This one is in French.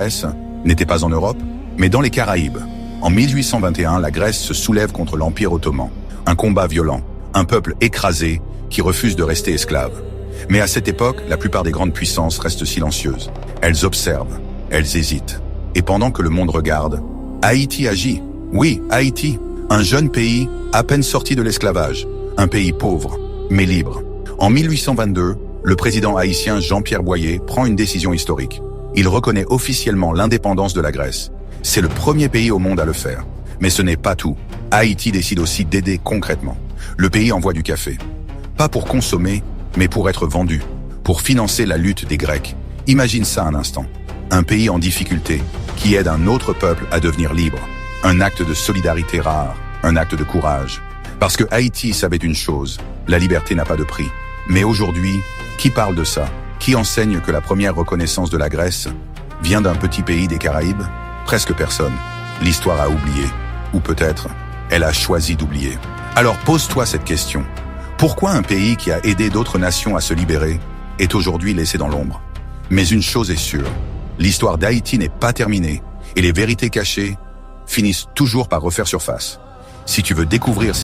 Grèce n'était pas en Europe, mais dans les Caraïbes. En 1821, la Grèce se soulève contre l'Empire ottoman. Un combat violent, un peuple écrasé qui refuse de rester esclave. Mais à cette époque, la plupart des grandes puissances restent silencieuses. Elles observent, elles hésitent. Et pendant que le monde regarde, Haïti agit. Oui, Haïti, un jeune pays à peine sorti de l'esclavage. Un pays pauvre, mais libre. En 1822, le président haïtien Jean-Pierre Boyer prend une décision historique. Il reconnaît officiellement l'indépendance de la Grèce. C'est le premier pays au monde à le faire. Mais ce n'est pas tout. Haïti décide aussi d'aider concrètement. Le pays envoie du café. Pas pour consommer, mais pour être vendu. Pour financer la lutte des Grecs. Imagine ça un instant. Un pays en difficulté, qui aide un autre peuple à devenir libre. Un acte de solidarité rare, un acte de courage. Parce que Haïti savait une chose, la liberté n'a pas de prix. Mais aujourd'hui, qui parle de ça? Qui enseigne que la première reconnaissance de la Grèce vient d'un petit pays des Caraïbes? Presque personne. L'histoire a oublié. Ou peut-être, elle a choisi d'oublier. Alors pose-toi cette question. Pourquoi un pays qui a aidé d'autres nations à se libérer est aujourd'hui laissé dans l'ombre? Mais une chose est sûre, l'histoire d'Haïti n'est pas terminée et les vérités cachées finissent toujours par refaire surface. Si tu veux découvrir